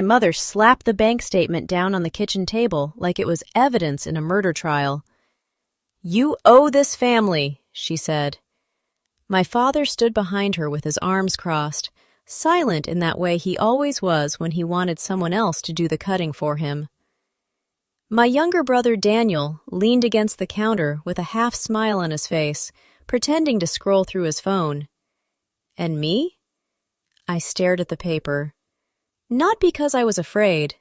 My mother slapped the bank statement down on the kitchen table like it was evidence in a murder trial. "You owe this family," she said. My father stood behind her with his arms crossed, silent in that way he always was when he wanted someone else to do the cutting for him. My younger brother Daniel leaned against the counter with a half smile on his face, pretending to scroll through his phone. And me? I stared at the paper. Not because I was afraid,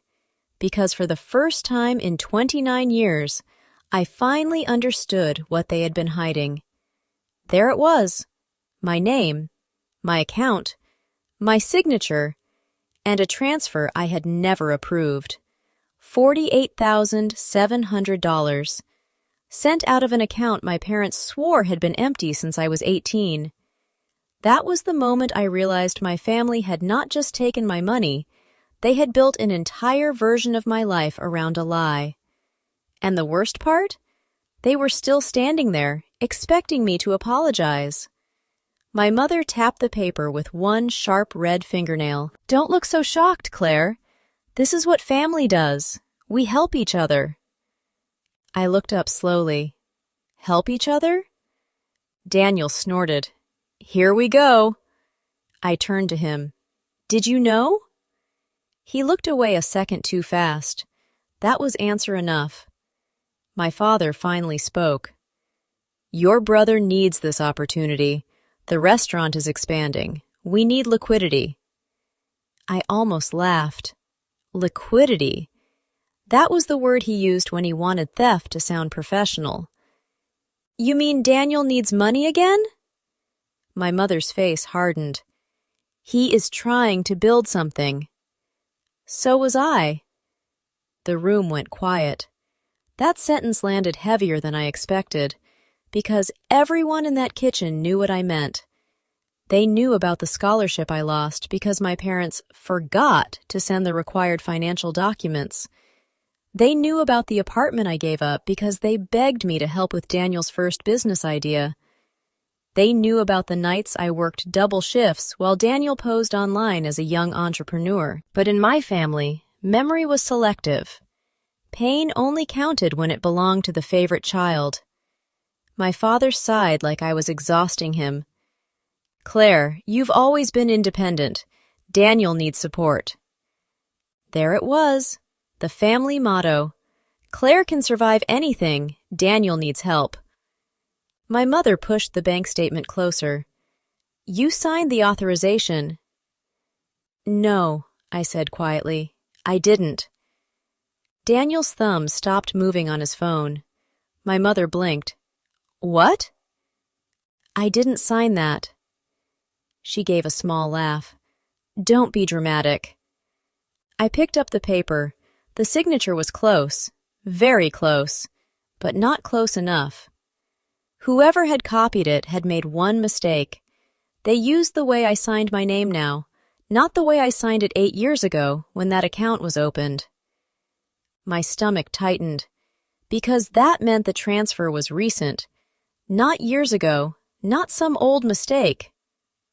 because for the first time in 29 years, I finally understood what they had been hiding. There it was, my name, my account, my signature, and a transfer I had never approved. $48,700, sent out of an account my parents swore had been empty since I was 18. That was the moment I realized my family had not just taken my money, they had built an entire version of my life around a lie. And the worst part? They were still standing there, expecting me to apologize. My mother tapped the paper with one sharp red fingernail. "Don't look so shocked, Claire. This is what family does. We help each other." I looked up slowly. Help each other? Daniel snorted. "Here we go." I turned to him. "Did you know?" He looked away a second too fast. That was answer enough. My father finally spoke. "Your brother needs this opportunity. The restaurant is expanding. We need liquidity." I almost laughed. Liquidity. That was the word he used when he wanted theft to sound professional. "You mean Daniel needs money again?" My mother's face hardened. "He is trying to build something." So was I. The room went quiet. That sentence landed heavier than I expected, because everyone in that kitchen knew what I meant. They knew about the scholarship I lost because my parents forgot to send the required financial documents. They knew about the apartment I gave up because they begged me to help with Daniel's first business idea. They knew about the nights I worked double shifts while Daniel posed online as a young entrepreneur. But in my family, memory was selective. Pain only counted when it belonged to the favorite child. My father sighed like I was exhausting him. "Claire, you've always been independent. Daniel needs support." There it was, the family motto. Claire can survive anything, Daniel needs help. My mother pushed the bank statement closer. "You signed the authorization." "No," I said quietly. "I didn't." Daniel's thumb stopped moving on his phone. My mother blinked. "What?" "I didn't sign that." She gave a small laugh. "Don't be dramatic." I picked up the paper. The signature was close, very close, but not close enough. Whoever had copied it had made one mistake. They used the way I signed my name now, not the way I signed it 8 years ago when that account was opened. My stomach tightened, because that meant the transfer was recent. Not years ago, not some old mistake.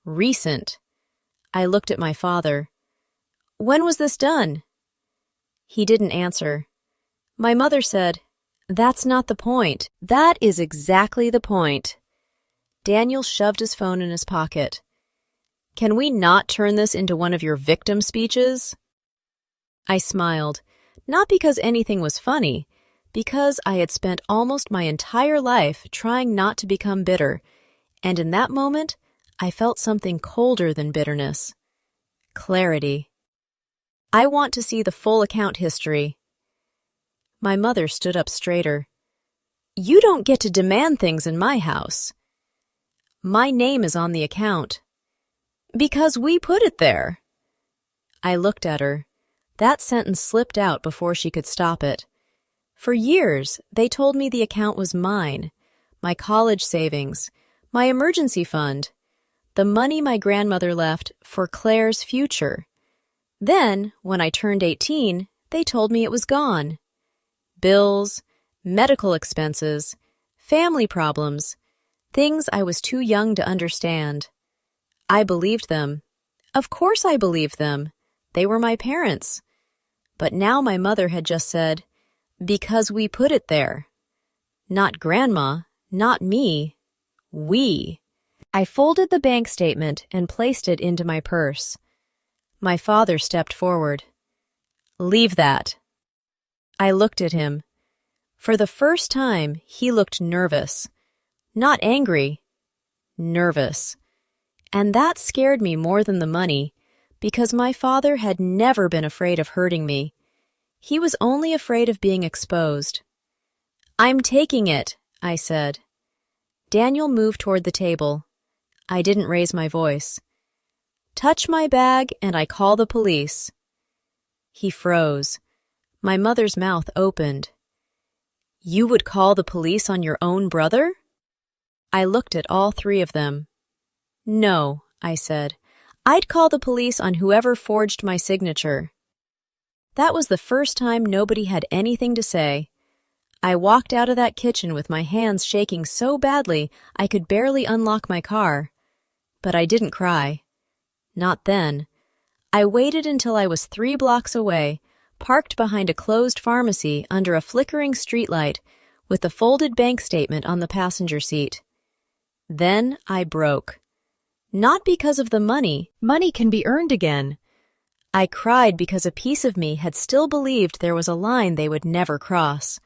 Recent. I looked at my father. "When was this done?" He didn't answer. My mother said, "That's not the point." "That is exactly the point." Daniel shoved his phone in his pocket. "Can we not turn this into one of your victim speeches?" I smiled, not because anything was funny, because I had spent almost my entire life trying not to become bitter, and in that moment, I felt something colder than bitterness. Clarity. "I want to see the full account history." My mother stood up straighter. "You don't get to demand things in my house." "My name is on the account." "Because we put it there." I looked at her. That sentence slipped out before she could stop it. For years, they told me the account was mine, my college savings, my emergency fund, the money my grandmother left for Claire's future. Then, when I turned 18, they told me it was gone. Bills, medical expenses, family problems, things I was too young to understand. I believed them. Of course I believed them. They were my parents. But now my mother had just said, "Because we put it there." Not Grandma, not me, we. I folded the bank statement and placed it into my purse. My father stepped forward. "Leave that." I looked at him. For the first time, he looked nervous. Not angry, nervous. And that scared me more than the money, because my father had never been afraid of hurting me. He was only afraid of being exposed. "I'm taking it," I said. Daniel moved toward the table. I didn't raise my voice. "Touch my bag and I call the police." He froze. My mother's mouth opened. "You would call the police on your own brother?" I looked at all three of them. "No," I said. "I'd call the police on whoever forged my signature." That was the first time nobody had anything to say. I walked out of that kitchen with my hands shaking so badly I could barely unlock my car. But I didn't cry. Not then. I waited until I was 3 blocks away, parked behind a closed pharmacy under a flickering streetlight, with the folded bank statement on the passenger seat. Then I broke. Not because of the money. Money can be earned again. I cried because a piece of me had still believed there was a line they would never cross.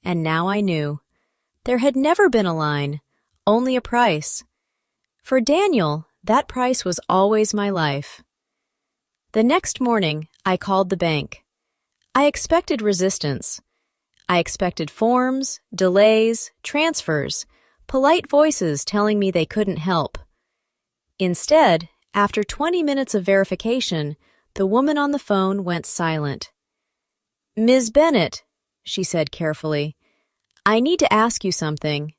And now I knew. There had never been a line, only a price. For Daniel, that price was always my life. The next morning, I called the bank. I expected resistance. I expected forms, delays, transfers, polite voices telling me they couldn't help. Instead, after 20 minutes of verification, the woman on the phone went silent. "Ms. Bennett," she said carefully, "I need to ask you something."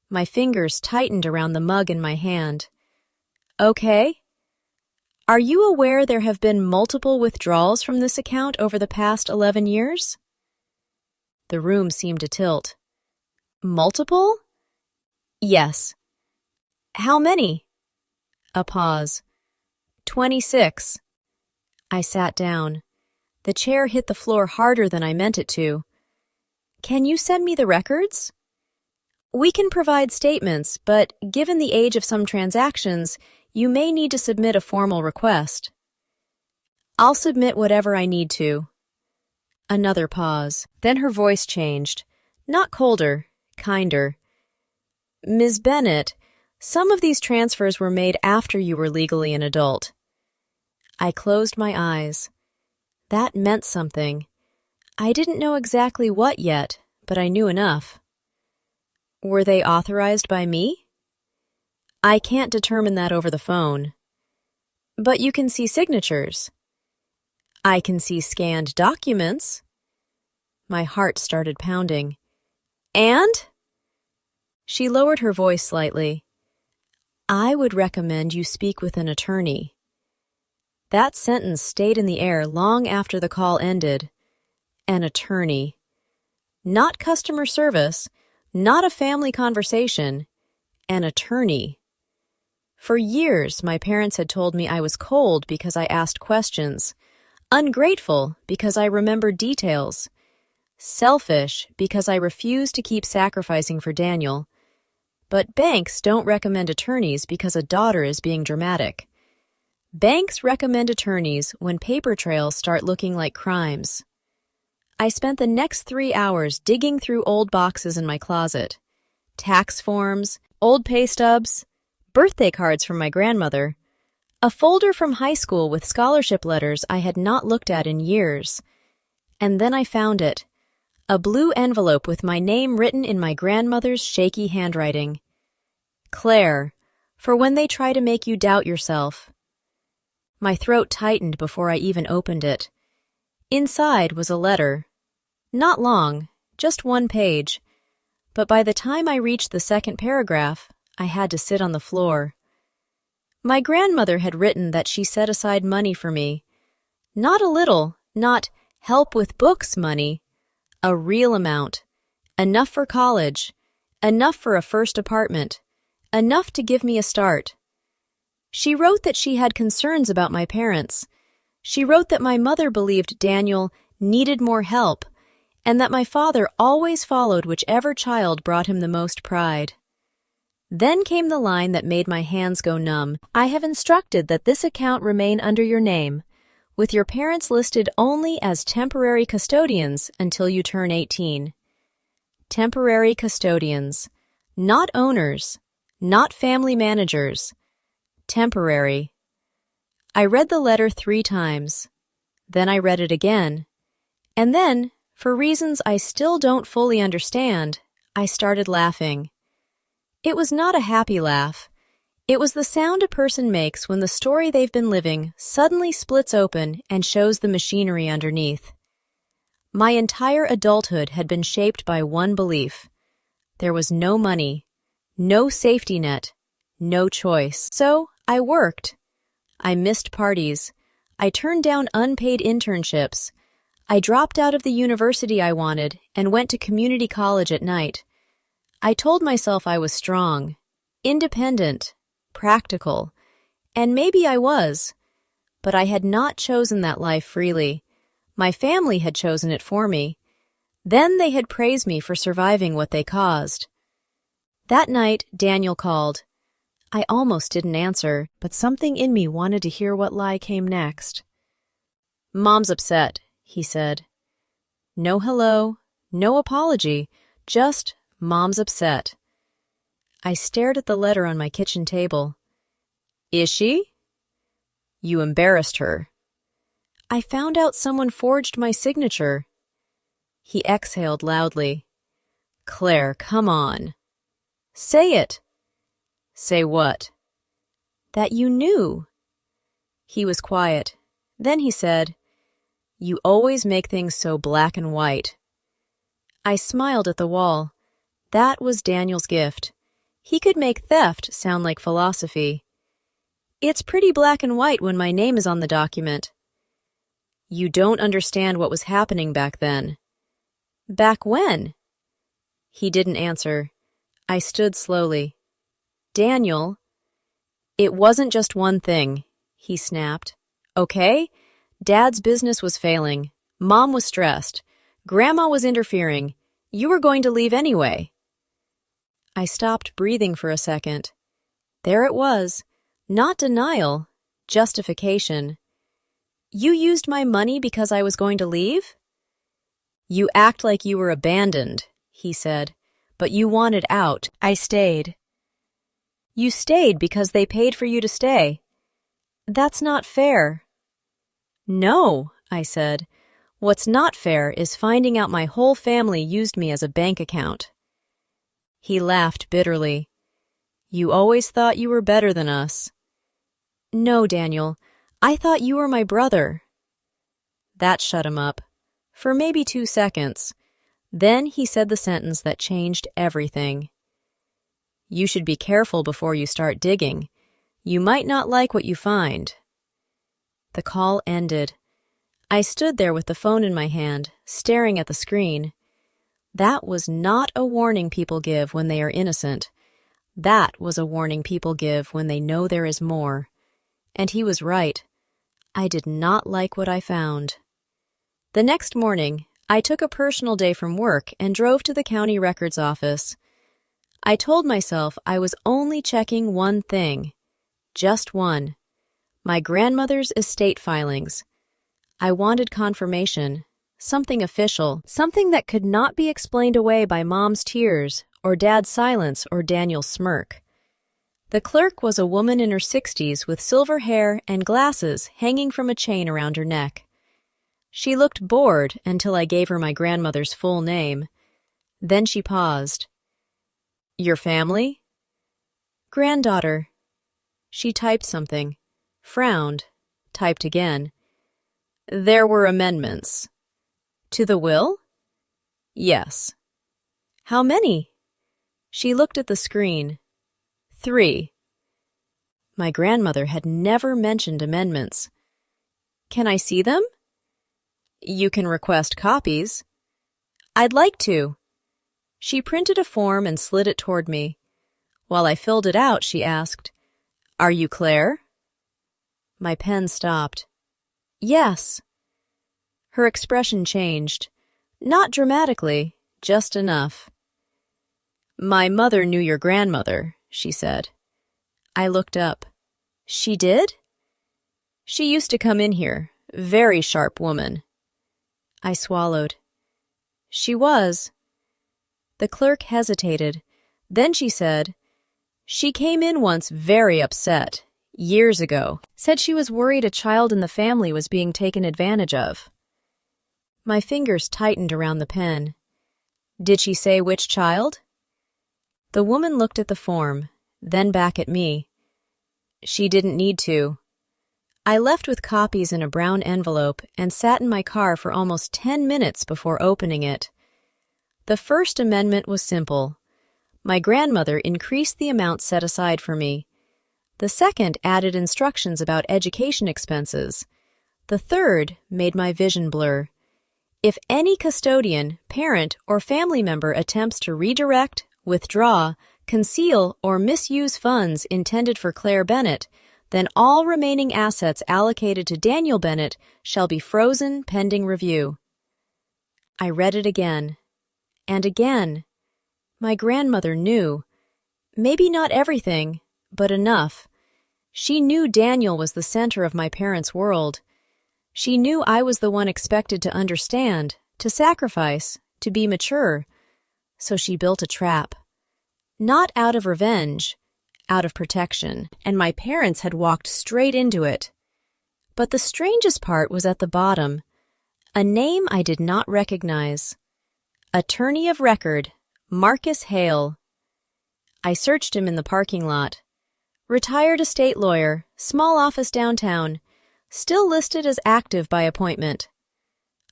My fingers tightened around the mug in my hand. "Okay. Are you aware there have been multiple withdrawals from this account over the past 11 years? The room seemed to tilt. "Multiple?" "Yes." "How many?" A pause. 26. I sat down. The chair hit the floor harder than I meant it to. "Can you send me the records?" "We can provide statements, but given the age of some transactions, you may need to submit a formal request." "I'll submit whatever I need to." Another pause. Then her voice changed. Not colder, kinder. "Ms. Bennett, some of these transfers were made after you were legally an adult." I closed my eyes. That meant something. I didn't know exactly what yet, but I knew enough. "Were they authorized by me?" "I can't determine that over the phone." "But you can see signatures." "I can see scanned documents." My heart started pounding. "And?" She lowered her voice slightly. "I would recommend you speak with an attorney." That sentence stayed in the air long after the call ended. An attorney. Not customer service, not a family conversation. An attorney. For years, my parents had told me I was cold because I asked questions, ungrateful because I remembered details, selfish because I refused to keep sacrificing for Daniel. But banks don't recommend attorneys because a daughter is being dramatic. Banks recommend attorneys when paper trails start looking like crimes. I spent the next 3 hours digging through old boxes in my closet. Tax forms, old pay stubs, birthday cards from my grandmother, a folder from high school with scholarship letters I had not looked at in years. And then I found it, a blue envelope with my name written in my grandmother's shaky handwriting. "Claire, for when they try to make you doubt yourself." My throat tightened before I even opened it. Inside was a letter. Not long, just 1 page. But by the time I reached the second paragraph, I had to sit on the floor. My grandmother had written that she set aside money for me. Not a little, not help with books money. A real amount. Enough for college. Enough for a first apartment. Enough to give me a start. She wrote that she had concerns about my parents. She wrote that my mother believed Daniel needed more help and that my father always followed whichever child brought him the most pride. Then came the line that made my hands go numb. I have instructed that this account remain under your name, with your parents listed only as temporary custodians until you turn 18. Temporary custodians, not owners, not family managers. Temporary. I read the letter 3 times. Then I read it again. And then, for reasons I still don't fully understand, I started laughing. It was not a happy laugh. It was the sound a person makes when the story they've been living suddenly splits open and shows the machinery underneath. My entire adulthood had been shaped by one belief. There was no money, no safety net, no choice. So I worked. I missed parties. I turned down unpaid internships. I dropped out of the university I wanted and went to community college at night. I told myself I was strong, independent, practical, and maybe I was, but I had not chosen that life freely. My family had chosen it for me. Then they had praised me for surviving what they caused. That night, Daniel called. I almost didn't answer, but something in me wanted to hear what lie came next. "Mom's upset," he said. No hello, no apology, just Mom's upset. I stared at the letter on my kitchen table. "Is she?" "You embarrassed her." "I found out someone forged my signature." He exhaled loudly. "Claire, come on." "Say it." "Say what?" "That you knew." He was quiet. Then he said, "You always make things so black and white." I smiled at the wall. That was Daniel's gift. He could make theft sound like philosophy. "It's pretty black and white when my name is on the document." "You don't understand what was happening back then." "Back when?" He didn't answer. I stood slowly. "Daniel." "It wasn't just one thing," he snapped. "Okay? Dad's business was failing. Mom was stressed. Grandma was interfering. You were going to leave anyway." I stopped breathing for a second. There it was. Not denial, justification. "You used my money because I was going to leave?" "You act like you were abandoned," he said, "but you wanted out." I stayed. "You stayed because they paid for you to stay." "That's not fair." "No," I said. "What's not fair is finding out my whole family used me as a bank account." He laughed bitterly. "You always thought you were better than us." "No, Daniel. I thought you were my brother." That shut him up. For maybe 2 seconds. Then he said the sentence that changed everything. "You should be careful before you start digging. You might not like what you find." The call ended. I stood there with the phone in my hand, staring at the screen. That was not a warning people give when they are innocent. That was a warning people give when they know there is more. And he was right. I did not like what I found. The next morning, I took a personal day from work and drove to the county records office. I told myself I was only checking one thing. Just one. My grandmother's estate filings. I wanted confirmation. Something official, something that could not be explained away by Mom's tears, or Dad's silence, or Daniel's smirk. The clerk was a woman in her 60s with silver hair and glasses hanging from a chain around her neck. She looked bored until I gave her my grandmother's full name. Then she paused. "Your family?" "Granddaughter." She typed something, frowned, typed again. "There were amendments." "To the will?" "Yes." "How many?" She looked at the screen. 3. My grandmother had never mentioned amendments. "Can I see them?" "You can request copies." "I'd like to." She printed a form and slid it toward me. While I filled it out, she asked, "Are you Claire?" My pen stopped. Yes. Her expression changed. Not dramatically, just enough. My mother knew your grandmother, she said. I looked up. She did? She used to come in here. Very sharp woman. I swallowed. She was. The clerk hesitated. Then she said, she came in once very upset, years ago. Said she was worried a child in the family was being taken advantage of. My fingers tightened around the pen. Did she say which child? The woman looked at the form, then back at me. She didn't need to. I left with copies in a brown envelope and sat in my car for almost 10 minutes before opening it. The First Amendment was simple. My grandmother increased the amount set aside for me. The second added instructions about education expenses. The third made my vision blur. If any custodian, parent, or family member attempts to redirect, withdraw, conceal, or misuse funds intended for Claire Bennett, then all remaining assets allocated to Daniel Bennett shall be frozen pending review. I read it again. And again. My grandmother knew. Maybe not everything, but enough. She knew Daniel was the center of my parents' world. She knew I was the one expected to understand, to sacrifice, to be mature. So she built a trap. Not out of revenge, out of protection, and my parents had walked straight into it. But the strangest part was at the bottom. A name I did not recognize. Attorney of record, Marcus Hale. I searched him in the parking lot. Retired estate lawyer, small office downtown, still listed as active by appointment.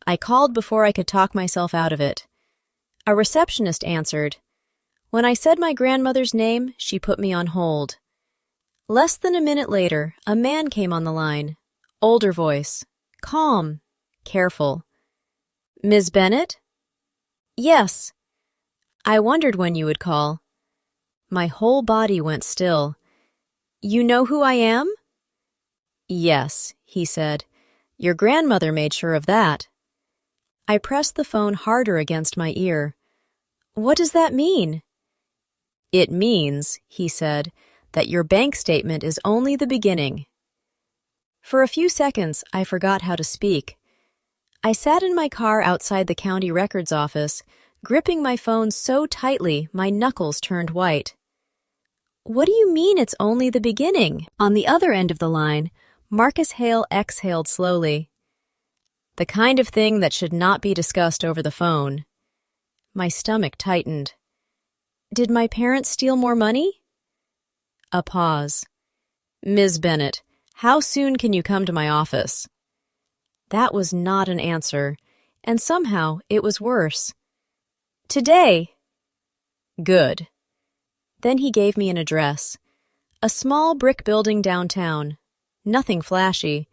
I called before I could talk myself out of it. A receptionist answered. When I said my grandmother's name, she put me on hold. Less than a minute later, a man came on the line. Older voice. Calm. Careful. Ms. Bennett? Yes. I wondered when you would call. My whole body went still. You know who I am? Yes, he said. Your grandmother made sure of that. I pressed the phone harder against my ear. What does that mean? It means, he said, that your bank statement is only the beginning. For a few seconds, I forgot how to speak. I sat in my car outside the county records office, gripping my phone so tightly my knuckles turned white. What do you mean it's only the beginning? On the other end of the line, Marcus Hale exhaled slowly. The kind of thing that should not be discussed over the phone. My stomach tightened. Did my parents steal more money? A pause. Ms. Bennett, how soon can you come to my office? That was not an answer, and somehow it was worse. Today. Good. Then he gave me an address. A small brick building downtown. Nothing flashy.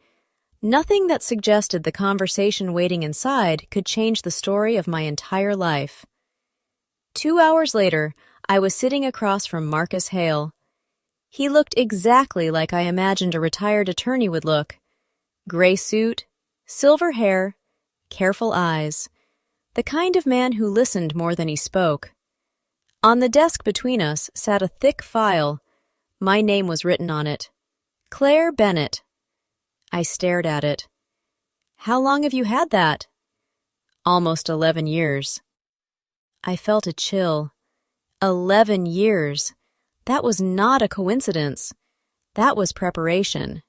Nothing that suggested the conversation waiting inside could change the story of my entire life. 2 hours later, I was sitting across from Marcus Hale. He looked exactly like I imagined a retired attorney would look. Gray suit, silver hair, careful eyes. The kind of man who listened more than he spoke. On the desk between us sat a thick file. My name was written on it. Claire Bennett. I stared at it. How long have you had that? Almost 11 years. I felt a chill. 11 years. That was not a coincidence. That was preparation.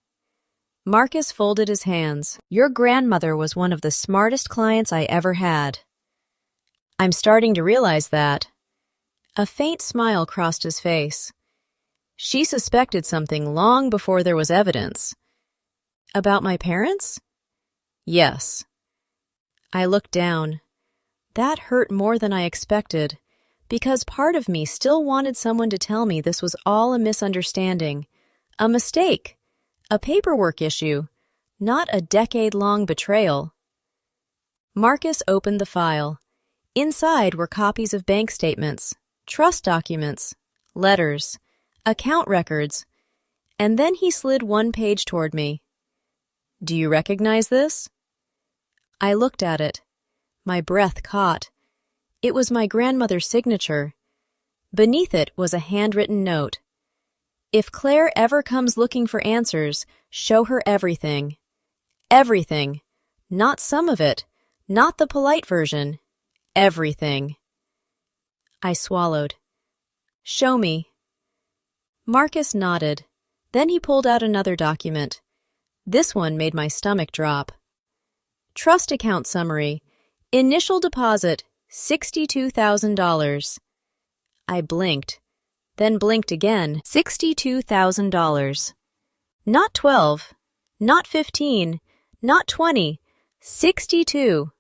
Marcus folded his hands. Your grandmother was one of the smartest clients I ever had. I'm starting to realize that. A faint smile crossed his face. She suspected something long before there was evidence. About my parents? Yes. I looked down. That hurt more than I expected, because part of me still wanted someone to tell me this was all a misunderstanding, a mistake, a paperwork issue, not a decade-long betrayal. Marcus opened the file. Inside were copies of bank statements, trust documents, letters, account records, and then he slid one page toward me. Do you recognize this? I looked at it. My breath caught. It was my grandmother's signature. Beneath it was a handwritten note. If Claire ever comes looking for answers, show her everything. Everything. Not some of it. Not the polite version. Everything. I swallowed. Show me. Marcus nodded. Then he pulled out another document. This one made my stomach drop. Trust account summary. Initial deposit, $62,000. I blinked, then blinked again. $62,000. Not 12, not 15, not 20, 62.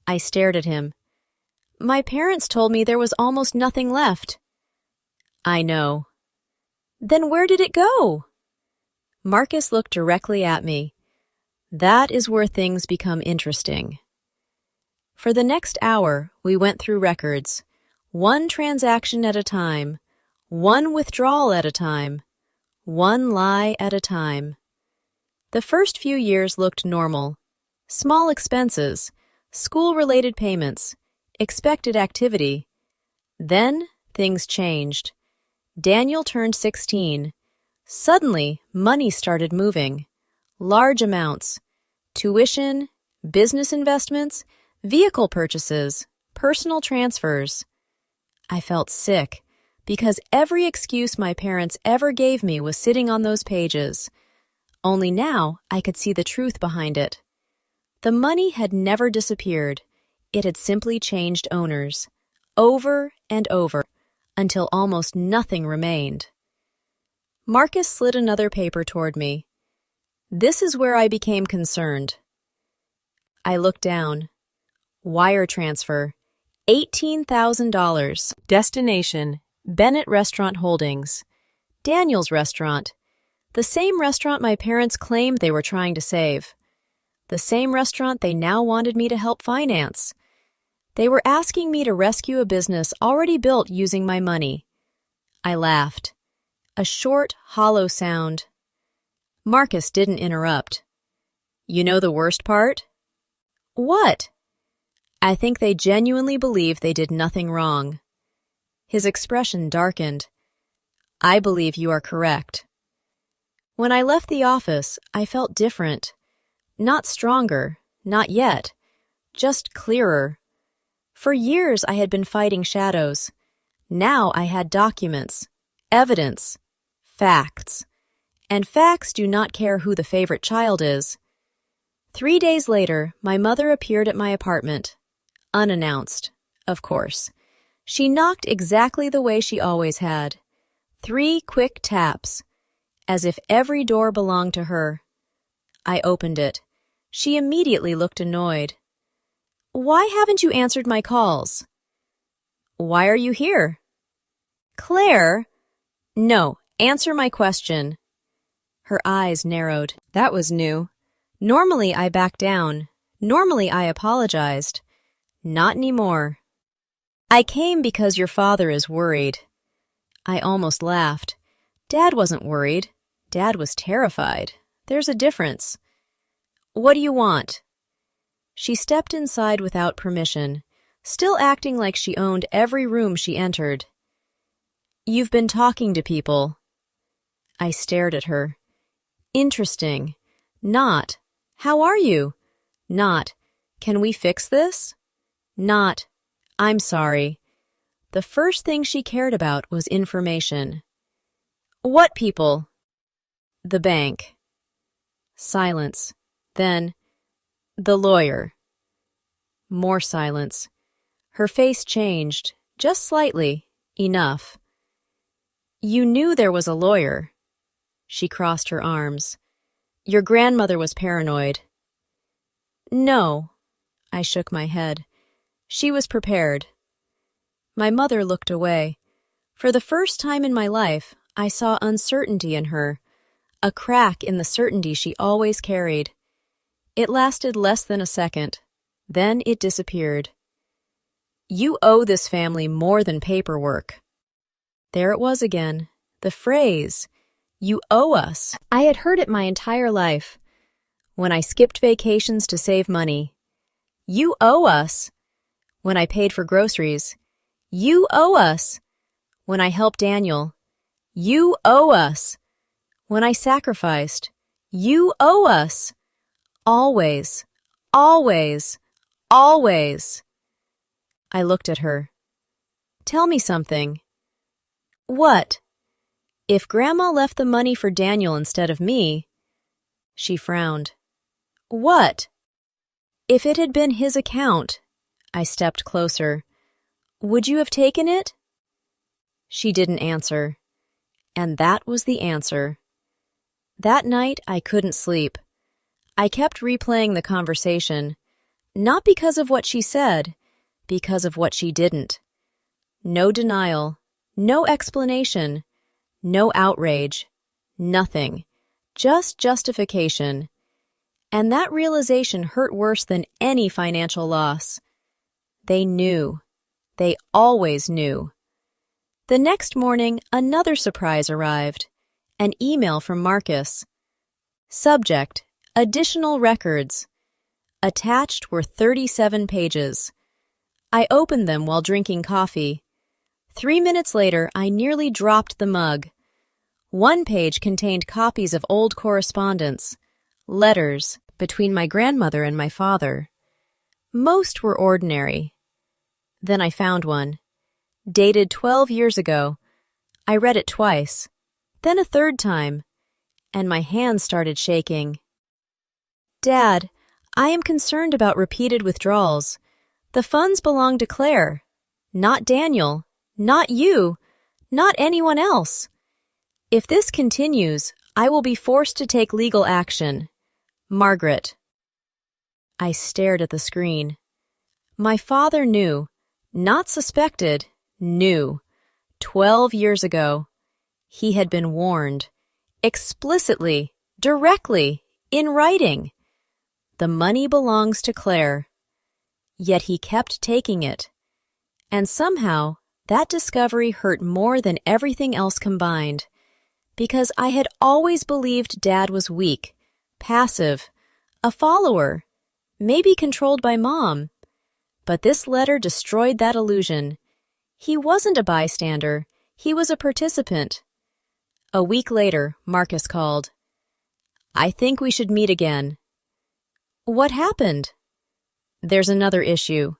I stared at him. My parents told me there was almost nothing left. I know. Then where did it go? Marcus looked directly at me. That is where things become interesting. For the next hour, we went through records, one transaction at a time, one withdrawal at a time, one lie at a time. The first few years looked normal. Small expenses, school-related payments, expected activity. Then things changed. Daniel turned 16. Suddenly, money started moving. Large amounts. Tuition, business investments, vehicle purchases, personal transfers. I felt sick because every excuse my parents ever gave me was sitting on those pages. Only now I could see the truth behind it. The money had never disappeared. It had simply changed owners, over and over, until almost nothing remained. Marcus slid another paper toward me. This is where I became concerned. I looked down. Wire transfer, $18,000. Destination, Bennett Restaurant Holdings. Daniel's restaurant. The same restaurant my parents claimed they were trying to save. The same restaurant they now wanted me to help finance. They were asking me to rescue a business already built using my money. I laughed. A short, hollow sound. Marcus didn't interrupt. You know the worst part? What? I think they genuinely believe they did nothing wrong. His expression darkened. I believe you are correct. When I left the office, I felt different. Not stronger, not yet, just clearer. For years I had been fighting shadows. Now I had documents, evidence, facts. And facts do not care who the favorite child is. 3 days later, my mother appeared at my apartment. Unannounced, of course. She knocked exactly the way she always had. 3 quick taps, as if every door belonged to her. I opened it. She immediately looked annoyed. Why haven't you answered my calls? Why are you here? Claire? No, answer my question. Her eyes narrowed. That was new. Normally I backed down. Normally I apologized. Not anymore. I came because your father is worried. I almost laughed. Dad wasn't worried. Dad was terrified. There's a difference. What do you want? She stepped inside without permission, still acting like she owned every room she entered. You've been talking to people. I stared at her. Interesting. Not. How are you? Not. Can we fix this? Not. I'm sorry. The first thing she cared about was information. What people? The bank. Silence. Then, the lawyer. More silence. Her face changed, just slightly, enough. You knew there was a lawyer. She crossed her arms. Your grandmother was paranoid. No. I shook my head. She was prepared. My mother looked away. For the first time in my life, I saw uncertainty in her, a crack in the certainty she always carried. It lasted less than a second. Then it disappeared. You owe this family more than paperwork. There it was again, the phrase, you owe us. I had heard it my entire life. When I skipped vacations to save money. You owe us. When I paid for groceries. You owe us. When I helped Daniel. You owe us. When I sacrificed. You owe us. Always, always, always. I looked at her. Tell me something. What? If Grandma left the money for Daniel instead of me. She frowned. What? If it had been his account. I stepped closer. Would you have taken it? She didn't answer. And that was the answer. That night I couldn't sleep. I kept replaying the conversation, not because of what she said, because of what she didn't. No denial, no explanation, no outrage, nothing, just justification. And that realization hurt worse than any financial loss. They knew. They always knew. The next morning, another surprise arrived. An email from Marcus. Subject: Additional records. Attached were 37 pages. I opened them while drinking coffee. 3 minutes later, I nearly dropped the mug. One page contained copies of old correspondence, letters between my grandmother and my father. Most were ordinary. Then I found one, dated 12 years ago. I read it twice, then a third time, and my hands started shaking. Dad, I am concerned about repeated withdrawals. The funds belong to Claire, not Daniel, not you, not anyone else. If this continues, I will be forced to take legal action. Margaret. I stared at the screen. My father knew, not suspected, knew. 12 years ago. He had been warned. Explicitly, directly, in writing. The money belongs to Claire. Yet he kept taking it. And somehow, that discovery hurt more than everything else combined. Because I had always believed Dad was weak, passive, a follower, maybe controlled by Mom. But this letter destroyed that illusion. He wasn't a bystander. He was a participant. A week later, Marcus called. I think we should meet again. What happened? There's another issue.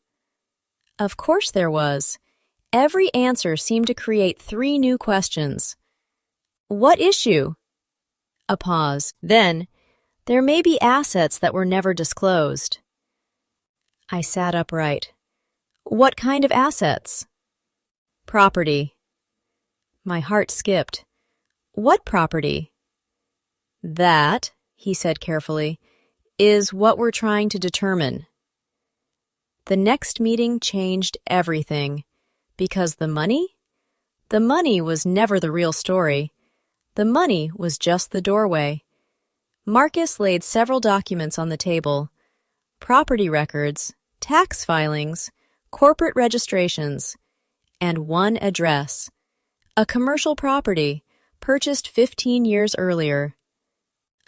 Of course there was. Every answer seemed to create 3 new questions. What issue? A pause. Then, there may be assets that were never disclosed. I sat upright. What kind of assets? Property. My heart skipped. What property? That, he said carefully, is what we're trying to determine. The next meeting changed everything. Because the money? The money was never the real story. The money was just the doorway. Marcus laid several documents on the table. Property records, tax filings, corporate registrations, and one address. A commercial property, purchased 15 years earlier.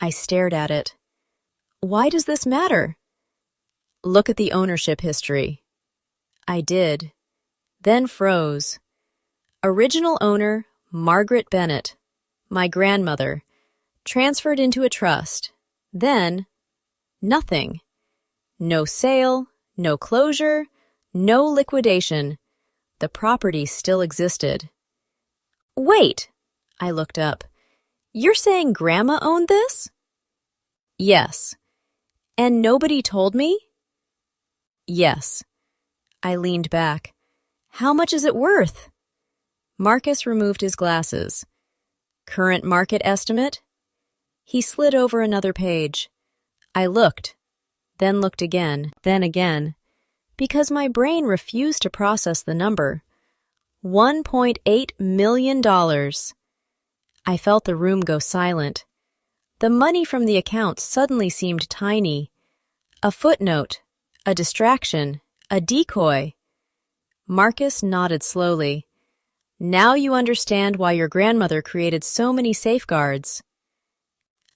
I stared at it. Why does this matter? Look at the ownership history. I did. Then froze. Original owner, Margaret Bennett, my grandmother, transferred into a trust. Then, nothing. No sale, no closure, no liquidation. The property still existed. Wait! I looked up. You're saying Grandma owned this? Yes. And nobody told me? Yes. I leaned back. How much is it worth? Marcus removed his glasses. Current market estimate? He slid over another page. I looked, then looked again, then again, because my brain refused to process the number. $1.8 million. I felt the room go silent. The money from the account suddenly seemed tiny. A footnote, a distraction, a decoy. Marcus nodded slowly. Now you understand why your grandmother created so many safeguards.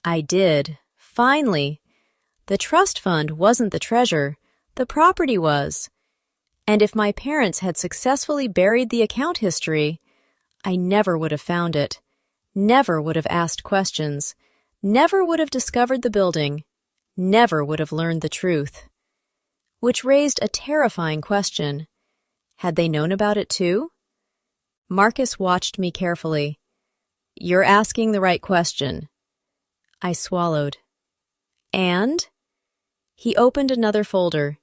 I did. Finally. The trust fund wasn't the treasure, the property was. And if my parents had successfully buried the account history, I never would have found it, never would have asked questions, never would have discovered the building, never would have learned the truth. Which raised a terrifying question. Had they known about it too? Marcus watched me carefully. You're asking the right question. I swallowed. And? He opened another folder.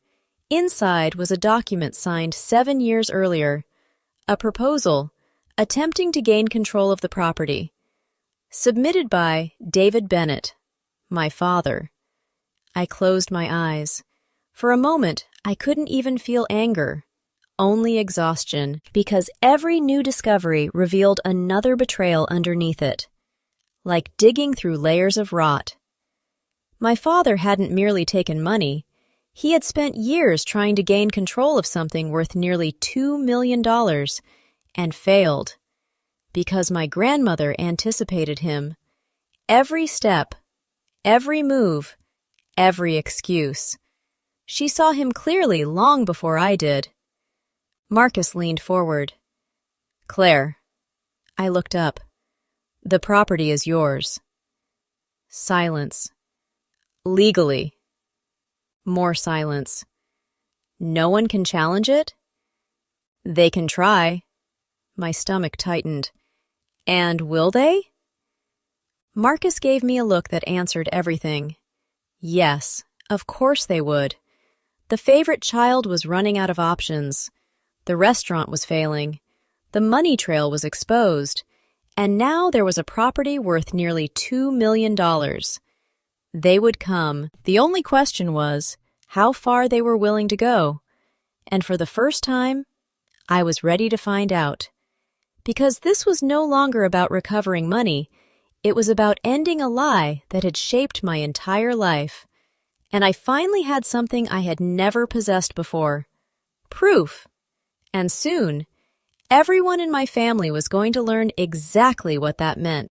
Inside was a document signed 7 years earlier, a proposal attempting to gain control of the property, submitted by David Bennett, my father. I closed my eyes. For a moment, I couldn't even feel anger, only exhaustion, because every new discovery revealed another betrayal underneath it, like digging through layers of rot. My father hadn't merely taken money. He had spent years trying to gain control of something worth nearly $2 million and failed because my grandmother anticipated him. Every step, every move, every excuse. She saw him clearly long before I did. Marcus leaned forward. Claire. I looked up. The property is yours. Silence. Legally. More silence. No one can challenge it? They can try. My stomach tightened. And will they? Marcus gave me a look that answered everything. Yes, of course they would. The favorite child was running out of options. The restaurant was failing. The money trail was exposed. And now there was a property worth nearly $2 million. They would come. The only question was how far they were willing to go. And for the first time, I was ready to find out. Because this was no longer about recovering money, it was about ending a lie that had shaped my entire life. And I finally had something I had never possessed before. Proof. And soon, everyone in my family was going to learn exactly what that meant.